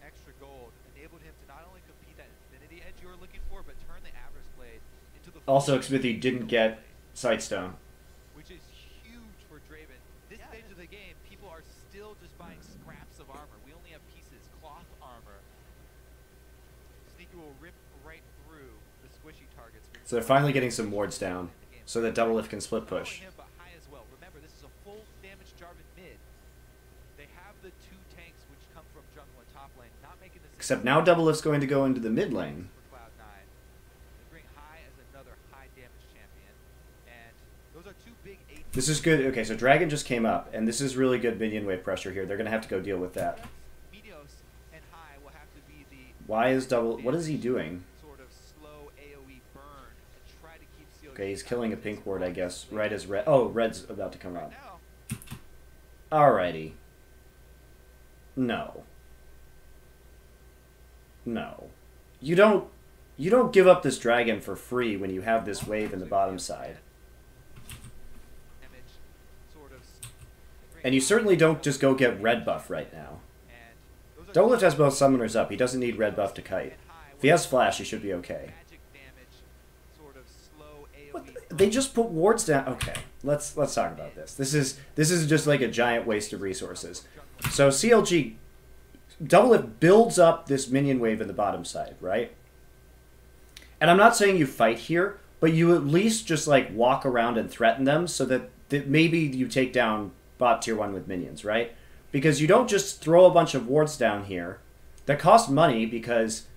extra gold enabled him to not only compete that infinity edge you were looking for, but turn the Avarice blade into the Also, full Xmithy didn't get Sightstone. which is huge for Draven. This stage of the game, people are still just buying scraps of armor. We only have pieces, cloth armor. Sneaky will rip right through the squishy targets. So they're finally getting some wards down, so that Double Lift can split Not only push. him, but high as well. Remember, this is a full damage Jarvan mid. They have the two tanks which come from jungle and top lane, not making this Except now Double Lift's going to go into the mid lane. for Cloud9. They bring High as another high damage champion, and those are two big 8. This is good. Okay, so Dragon just came up, and this is really good minion wave pressure here. They're going to have to go deal with that. Minos and High will have to be the Why is Double... What is he doing? sort of slow AoE burn and try to keep CLG Okay, he's out killing a of pink this ward, I guess, fight. right as Red... Oh, Red's about to come Right up. now, Alrighty. No. No. You don't give up this dragon for free when you have this wave in the bottom side. damage sort of And you certainly don't just go get red buff right now. and those are Double Lift has both summoners up. He doesn't need red buff to kite. If he has flash, he should be okay. magic damage, sort of slow AoE. What they just put wards down. Okay, let's talk about this. This is just like a giant waste of resources. So CLG Double Lift builds up this minion wave in the bottom side, right? And I'm not saying you fight here, but you at least just like walk around and threaten them so that maybe you take down bot tier 1 with minions, right? Because you don't just throw a bunch of wards down here that cost money because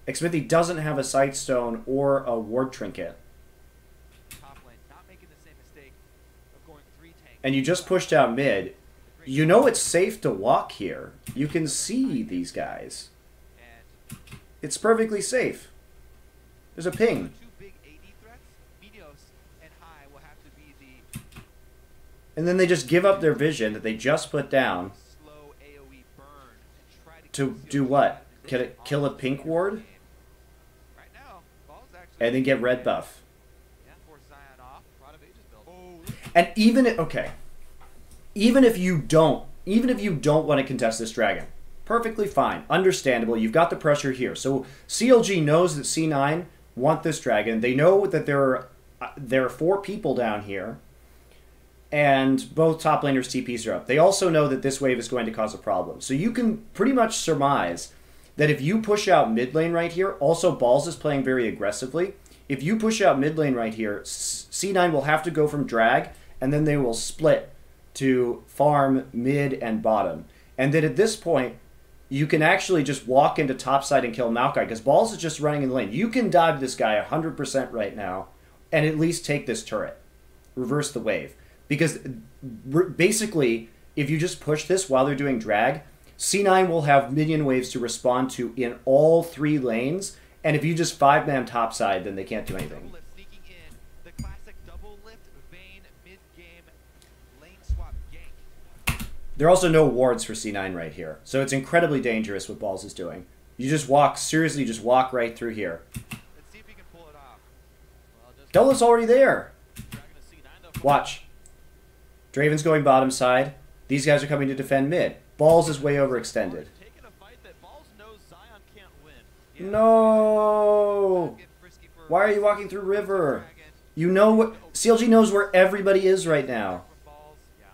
Xmithy doesn't have a Sightstone or a ward trinket. Top lane, not making the same mistake of going 3 tanks. And you just pushed out mid. You know it's safe to walk here. You can see these guys. And It's perfectly safe. There's a ping. two big AD threats, Meteos and High will have to be the And then they just give up their vision that they just put down slow AoE burn and try to to kill do CLG what? as they Kill a pink ward? Right now, Ball's actually And then get red buff. Yeah, force Zion off. Rod of Ages build. Oh, And even if you don't want to contest this dragon, perfectly fine, understandable. You've got the pressure here. So CLG knows that C9 want this dragon. They know that there are 4 people down here, and both top laners' TPs are up. They also know that this wave is going to cause a problem. So you can pretty much surmise that if you push out mid lane right here, also Balls is playing very aggressively. If you push out mid lane right here, C9 will have to go from drag, and then they will split to farm mid and bottom. And then at this point, you can actually just walk into topside and kill Maokai, because Balls is just running in the lane. You can dive this guy 100% right now, and at least take this turret. Reverse the wave. Because basically, if you just push this while they're doing drag, C9 will have minion waves to respond to in all 3 lanes, and if you just 5-man topside, then they can't do anything. double lift sneaking in. The classic double lift Vayne mid-game lane swap gank. There are also no wards for C9 right here, so it's incredibly dangerous what Balls is doing. You just walk, seriously, just walk right through here. Let's see if he can pull it off. Well, just Dola's already there. Dragon to C9 though. Watch. Draven's going bottom side. These guys are coming to defend mid. Balls is way overextended. Taking a fight that Balls knows Zion can't win. No! Get frisky for Why are you walking through river? Dragon. You know what? CLG knows where everybody is right now. From Balls, yeah.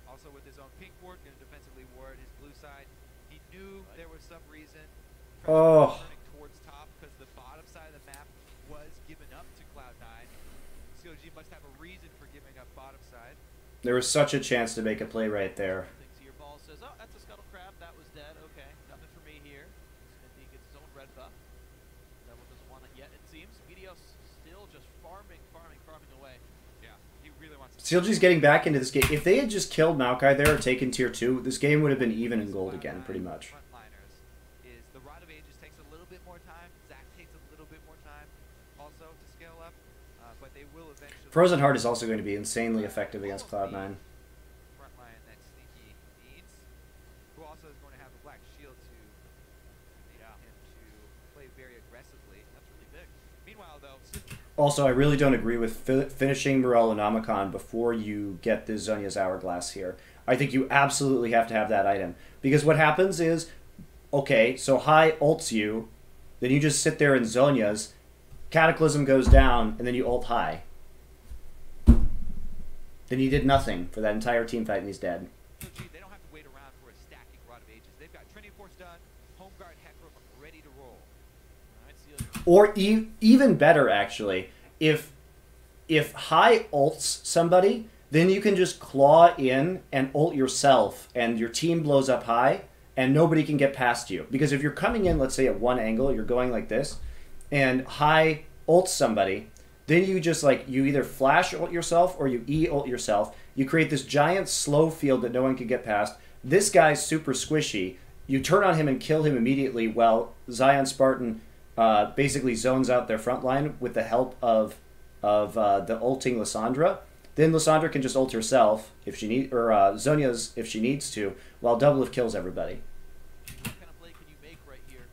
Also with his own pink ward, going to defensively ward his blue side. He knew there was some reason. Oh. Turning towards top because the bottom side of the map was given up to Cloud9. CLG must have a reason for giving up bottom side. There was such a chance to make a play right there. Thinks your ball says, oh, that's a scuttle crab. That was dead. Okay, nothing for me here. Smithy gets his own red buff. Devil doesn't want it yet, it seems. Meteos still just farming away. Yeah, he really wants to. CLG's getting back into this game. If they had just killed Maokai there or taken tier 2, this game would have been even in gold again, pretty much. Frontliners is the Rod of Ages takes a little bit more time. Zac takes a little bit more time also to scale up, but they will eventually. Frozen Heart is also going to be insanely effective against Cloud9. Frontline that Sneaky needs, who also is going to have the Black Shield to enable him to play very aggressively. That's really big. Meanwhile, though. Also, I really don't agree with finishing Morel and Amakan before you get the Zhonya's Hourglass here. I think you absolutely have to have that item. Because what happens is, okay, so High ults you, then you just sit there in Zhonya's, Cataclysm goes down, and then you ult High. Then you did nothing for that entire team fight and he's dead. So, gee, they don't have to wait around for a stacking Rod of Ages. They've got Trinity Force done, Home Guard Hecarim ready to roll. Or even better, actually, if High ults somebody, then you can just claw in and ult yourself, and your team blows up High, and nobody can get past you. Because if you're coming in, let's say at one angle, you're going like this, and High ults somebody, then you just you either flash ult yourself or you E ult yourself. You create this giant slow field that no one can get past. This guy's super squishy. You turn on him and kill him immediately while Zion Spartan basically zones out their front line with the help of the ulting Lissandra. Then Lissandra can just ult herself if she need, or Zhonya's if she needs to, while Double Lift kills everybody. What kind of play can you make right here?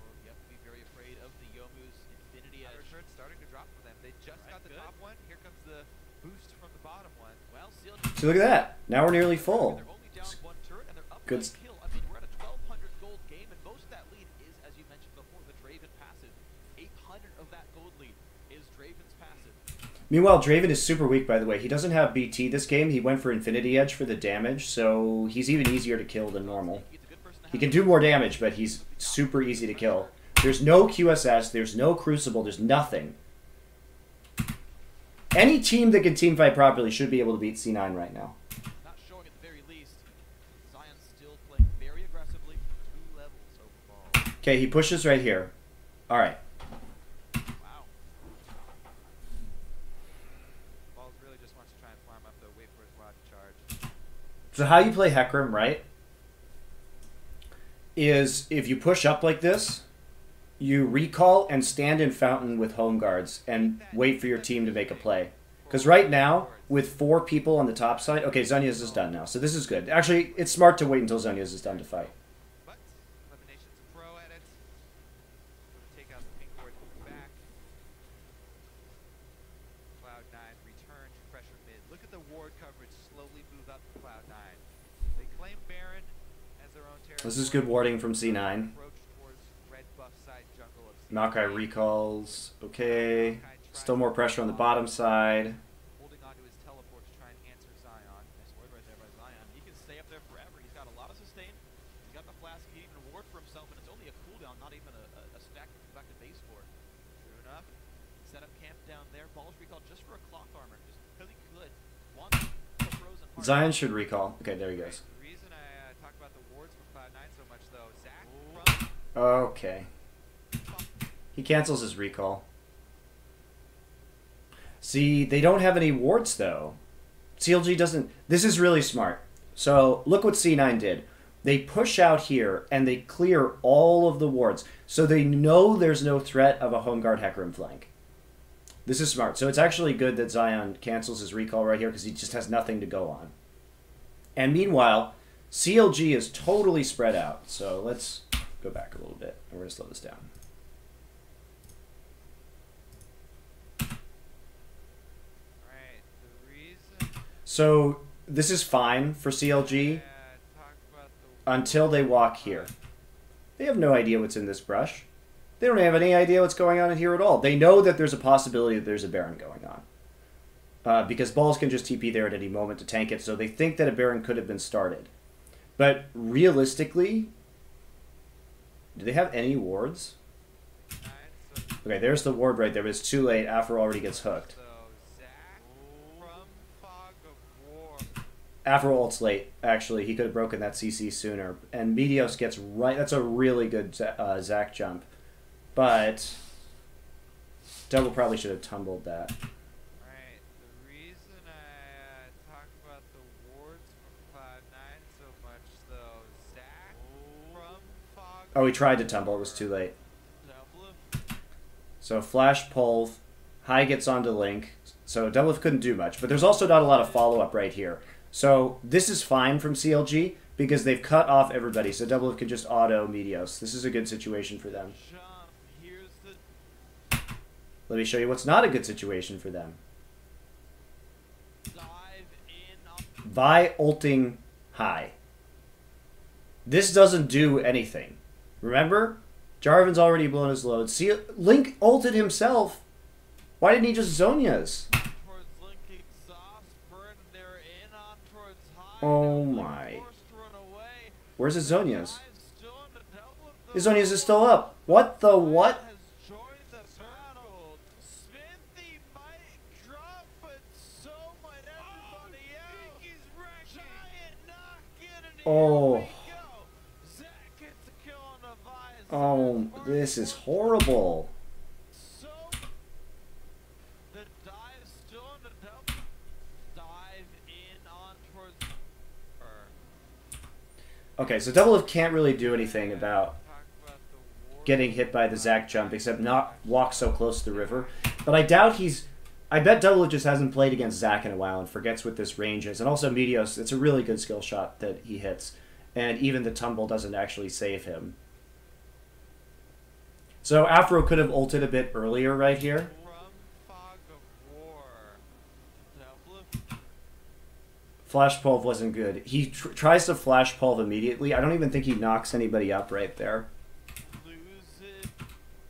Or you have to be very afraid of the Yomu's Infinity Edge. Turret's starting to drop for them. They just got the good. top one. Here comes the boost from the bottom one. Well, CLG. So look at that. Now we're nearly full. They're only down one turret and they're up Good. by a kill. I mean, we're at a 1200 gold game, and most of that lead is, as you mentioned before, the Draven passive. 800 of that gold lead is Draven's passive. Meanwhile, Draven is super weak, by the way. He doesn't have BT this game. He went for Infinity Edge for the damage, so he's even easier to kill than normal. It's a good person to He have. can do more damage, but he's super easy to kill. There's no QSS, there's no Crucible, there's nothing. Any team that can team fight properly should be able to beat C9 right now. Not showing at the very least. Zion's still playing very aggressively. 2 levels overall. Okay, he pushes right here. All right. Wow. Balls really just wants to try and farm up, though. Wait for his WOD to charge. So how you play Hecarim, right, is if you push up like this, you recall and stand in fountain with home guards and wait for your team to make a play. Because right now, with 4 people on the top side... Okay, Zhonya's is done now, so this is good. Actually, it's smart to wait until Zhonya's is done to fight. But Elimination's a pro at it. So to take out the pink ward back. Cloud9 return to pressure mid. Look at the ward coverage slowly move up to Cloud9. They claim Baron as their own territory. This is good warding from C9. Approach towards red buff side jungle of C9. Maokai recalls. Okay. Still more pressure on the bottom side. Holding onto his teleport to try and answer Zion. Nice word right there by Zion. He can stay up there forever. He's got a lot of sustain. He's got the flask. He can even ward for himself, and it's only a cooldown, not even a stack to come back to base for. True enough. Set up camp down there. Balls recall just for a cloth armor, just because he could. Wants the frozen heart. Zion should recall. Okay, there he goes. The reason I talk about the wards from Cloud9 so much, though, Zach Okay. He cancels his recall. See, they don't have any wards, though. CLG doesn't... This is really smart. So, look what C9 did. They push out here, and they clear all of the wards. So they know there's no threat of a home guard Hecarim flank. This is smart. So it's actually good that Zion cancels his recall right here, because he just has nothing to go on. And meanwhile, CLG is totally spread out. So let's go back a little bit. We're going to slow this down. So this is fine for CLG until they walk here. They have no idea what's in this brush. They don't have any idea what's going on in here at all. They know that there's a possibility that there's a Baron going on. Because Balls can just TP there at any moment to tank it, so they think that a Baron could have been started. But realistically, do they have any wards? Okay, there's the ward right there, but it's too late. Afro already gets hooked. Afro ult's late, actually. He could have broken that CC sooner. And Meteos gets right... That's a really good Zac jump. But... Double probably should have tumbled that. Right. The reason I talk about the wards from Cloud9 so much, though, Zac from Fog... Oh, he tried to tumble. It was too late. So Flash Pulve. High gets onto Link. So Doublelift couldn't do much. But there's also not a lot of follow-up right here. So this is fine from CLG because they've cut off everybody. So Doublelift can just auto Meteos. This is a good situation for them. Let me show you what's not a good situation for them. Vi ulting High. This doesn't do anything. Remember? Jarvan's already blown his load. See, Link ulted himself. Why didn't he just Zhonya's? Oh my. Where's his Zhonya's? His Zhonya's is still up. What the what? Oh. Oh, this is horrible. Okay, so Doublelift can't really do anything about getting hit by the Zac jump except not walk so close to the river. But I doubt he's... I bet Doublelift just hasn't played against Zac in a while and forgets what this range is. And also Meteos, it's a really good skill shot that he hits. And even the tumble doesn't actually save him. So Afro could have ulted a bit earlier right here. Flash Pulve wasn't good. He tries to Flash Pulve immediately. I don't even think he knocks anybody up right there.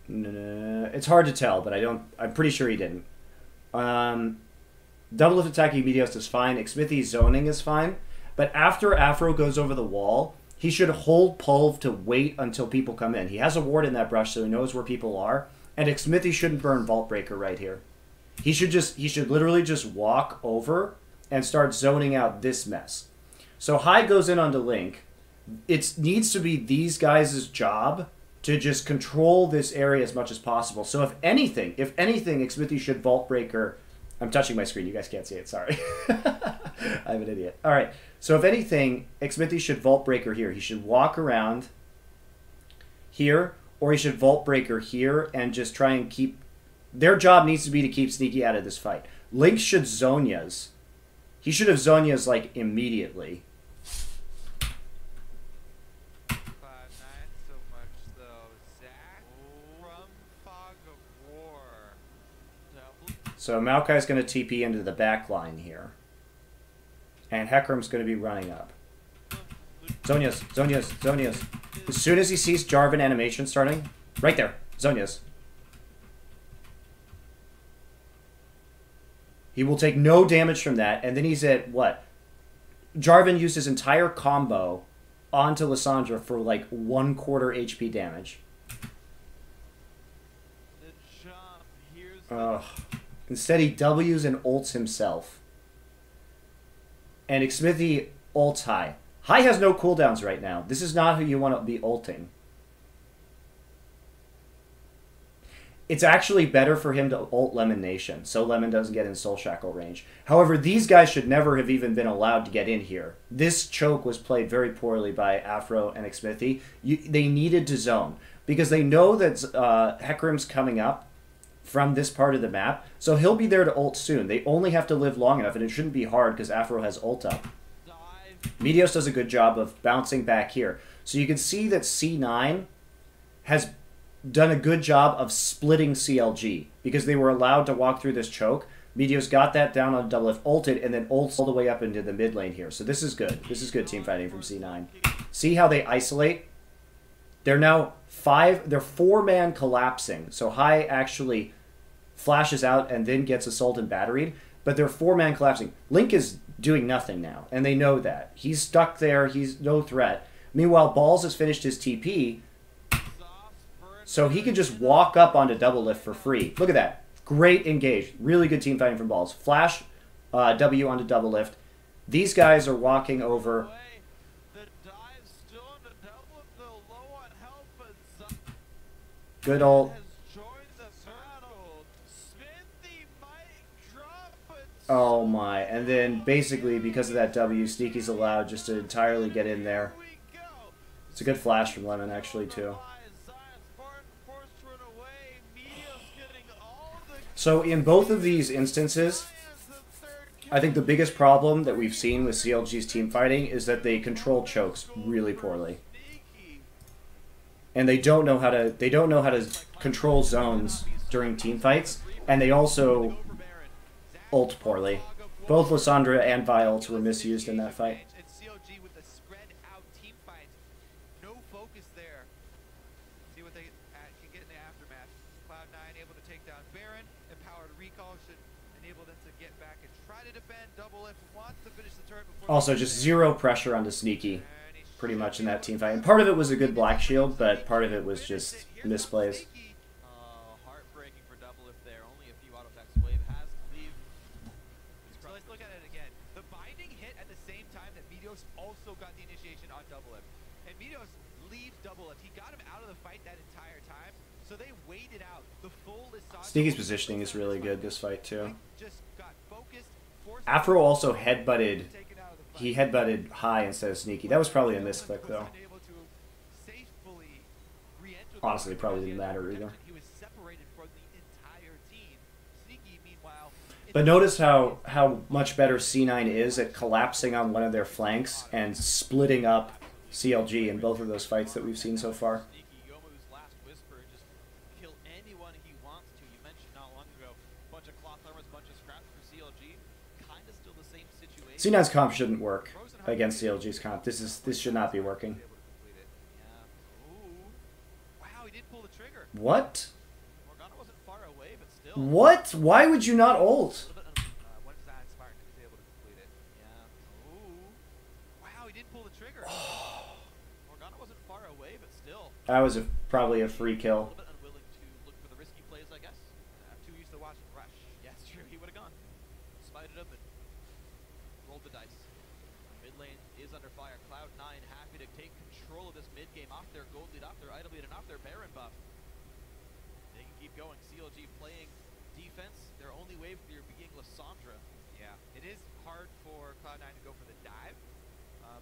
No, it's hard to tell, but I'm pretty sure he didn't. Doublelift attacking Meteos is fine. Xmithy's zoning is fine. But after Afro goes over the wall, he should hold Pulve to wait until people come in. He has a ward in that brush, so he knows where people are. And Xmithy shouldn't burn Vault Breaker right here. He should literally just walk over and start zoning out this mess. So Hai goes in onto Link. It needs to be these guys' job to just control this area as much as possible. So if anything, Xmithie should Vault Breaker. I'm touching my screen. You guys can't see it. Sorry. I'm an idiot. All right. So if anything, Xmithie should Vault Breaker here. He should walk around here, or he should Vault Breaker here and just try and keep... Their job needs to be to keep Sneaky out of this fight. Link should Zhonya's. He should have Zhonya's, like, immediately. 5-9, so much though. Zach from Fog of War. So Maokai's going to TP into the back line here. And Hecarim's going to be running up. Zhonya's. As soon as he sees Jarvan animation starting, right there, Zhonya's. He will take no damage from that, and then he's at, what? Jarvan used his entire combo onto Lissandra for like 1/4 HP damage. Ugh. Instead he W's and ults himself. And Xmithie ults Hai. Hai has no cooldowns right now. This is not who you want to be ulting. It's actually better for him to ult Lemon Nation, so Lemon doesn't get in Soul Shackle range. However, these guys should never have even been allowed to get in here. This choke was played very poorly by Afro and Xmithie. They needed to zone, because they know that Hecarim's coming up from this part of the map, so he'll be there to ult soon. They only have to live long enough, and it shouldn't be hard because Afro has ult up. Meteos does a good job of bouncing back here. So you can see that C9 has done a good job of splitting CLG because they were allowed to walk through this choke. Meteos got that down on double lift, ulted, and then ults all the way up into the mid lane here. So this is good. This is good team fighting from C9. See how they isolate? They're now they're 4-man collapsing. So Hai actually flashes out and then gets assault and batteried, but they're 4-man collapsing. Link is doing nothing now, and they know that. He's stuck there. He's no threat. Meanwhile, Balls has finished his TP, so he can just walk up onto double lift for free. Look at that. Great engage. Really good team fighting from Balls. Flash W onto double lift. These guys are walking over. Good ult. Oh my. And then basically because of that W, Sneaky's allowed just to entirely get in there. It's a good flash from Lemon actually too. So in both of these instances, I think the biggest problem that we've seen with CLG's team fighting is that they control chokes really poorly. And they don't know how to control zones during team fights, and they also ult poorly. Both Lissandra and Vi ults were misused in that fight. Also, just zero pressure onto Sneaky, pretty much in that team fight. And part of it was a good Black Shield, but part of it was just misplays. Heartbreaking for double lift there. Only a few auto attacks wave has to leave. So let's look at it again. The binding hit at the same time that Meteos also got the initiation on double lift. And Meteos leaves double lift. He got him out of the fight that entire time. So they waited out the full Sneaky's positioning is really good this fight too. Just got focused. Afro also headbutted. He headbutted Hai instead of Sneaky. That was probably a misclick though. Honestly, it probably didn't matter either. But notice how much better C9 is at collapsing on one of their flanks and splitting up CLG in both of those fights that we've seen so far. C9's comp shouldn't work against CLG's comp. This should not be working. What? What? Why would you not ult? That was probably a free kill. rolled the dice. Mid lane is under fire. Cloud9 happy to take control of this mid game off their gold lead, off their idol lead, and off their Baron buff. They can keep going. CLG playing defense. Their only wave here being Lissandra. Yeah, it is hard for Cloud9 to go for the dive,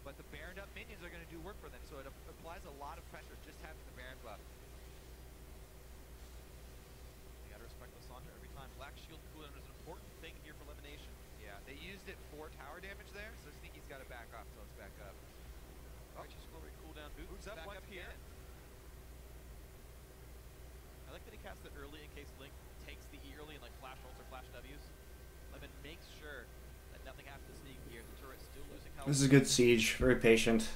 but the Baroned up minions are going to do work for them, so it applies a lot of pressure just having the Baron buff. You gotta respect Lissandra every time. Black Shield cooldown is an important thing here for elimination. Yeah, they used it for tower damage there, so Sneaky's got to back off till it's back up. Righteous Glory cooldown. Boots up back once up here. again. I like that he cast it early in case Link takes the E early and like flash ults or flash W's. Lemon makes sure that nothing happens to Sneaky here. The turret's still losing health. This is a good siege. Very patient.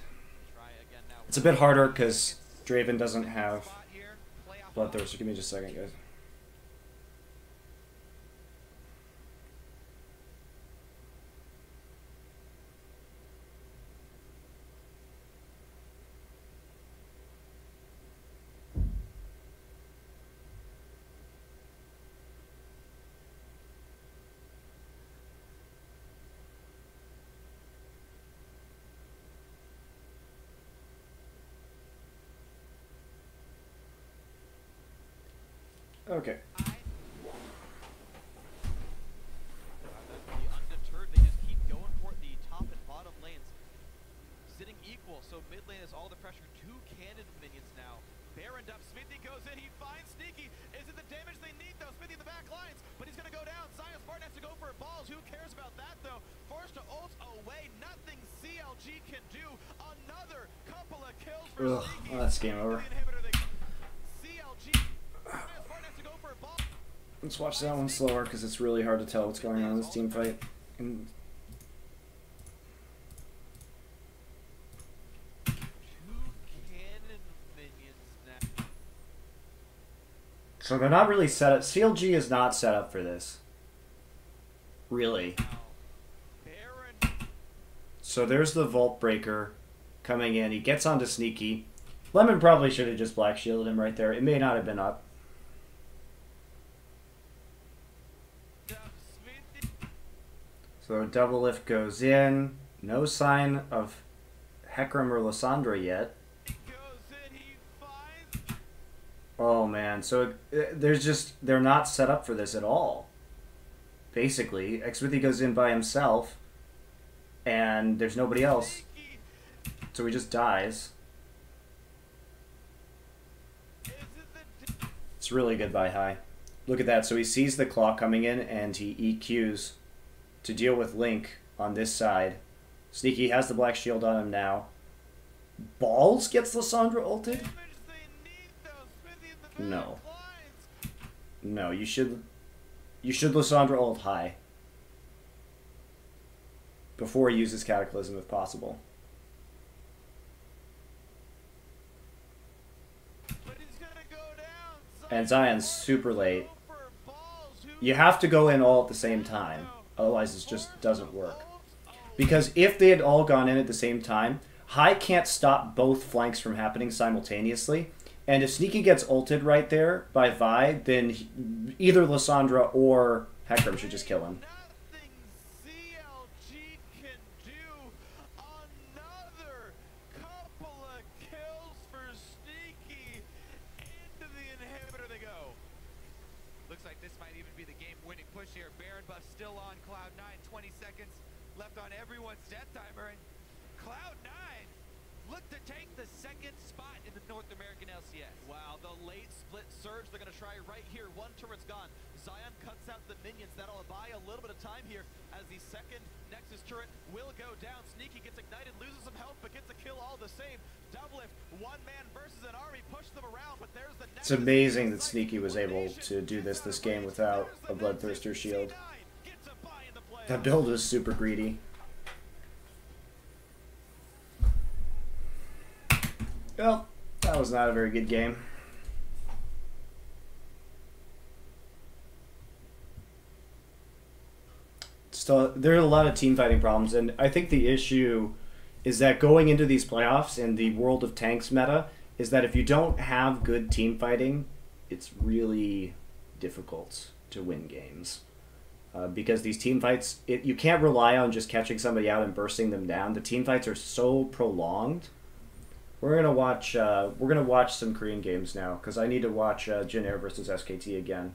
Try again now. It's a bit harder because Draven doesn't have Spot here, play off Bloodthirster. Give me just a second, guys. Okay. The undeterred, they just keep going for it. The top and bottom lanes sitting equal, so mid lane is all the pressure. 2 cannon minions now. Baroned up, Smithy goes in, he finds Sneaky. Is it the damage they need though? Smithy in the back lines, but he's gonna go down. Zion Spartan has to go for balls. Who cares about that though? Forced to ult away, nothing CLG can do. Another couple of kills for Ugh, Sneaky. well, that's game over. CLG. Spartan has to go for a ball. Let's watch that one slower because it's really hard to tell what's going on in this team fight. And 2 cannon minions now. so they're not really set up. CLG is not set up for this. Really. Baron. So there's the Vault Breaker coming in. He gets onto Sneaky. Lemon probably should have just Black Shielded him right there. It may not have been up. So double lift goes in. No sign of Hecarim or Lissandra yet. Oh man, so they're not set up for this at all. Basically, Xwithy goes in by himself, and there's nobody else, so he just dies. It's really good by High. Look at that, so he sees the claw coming in, and he EQs to deal with Link on this side. Sneaky has the black shield on him now. Balls gets Lissandra ulted? No. No, you should Lissandra ult High before he uses Cataclysm if possible. And Zion's super late. You have to go in all at the same time. Otherwise, it just doesn't work. Because if they had all gone in at the same time, High can't stop both flanks from happening simultaneously. And if Sneaky gets ulted right there by Vi, then either Lissandra or Hecarim should just kill him. Looks like this might even be the game-winning push here. Baron buff still on Cloud9. 20 seconds left on everyone's death timer. And Cloud9 look to take the second spot in the North American LCS. Wow, the late split surge. They're going to try right here. One turret's gone. Zion cuts out the minions. That'll buy a little bit of time here as the second Nexus turret will go down. Sneaky gets ignited, loses some health, but gets a kill all the same. Double lift, one man versus an army. Push them around, but there's the Nexus. It's amazing that Sneaky was able to do this game without a Bloodthirster shield. That build was super greedy. Well, that was not a very good game. Still, there are a lot of team fighting problems, and I think the issue is that going into these playoffs in the World of Tanks meta is that if you don't have good team fighting, it's really difficult to win games. because these team fights, you can't rely on just catching somebody out and bursting them down. The team fights are so prolonged. We're gonna watch some Korean games now because I need to watch Jin Air versus SKT again.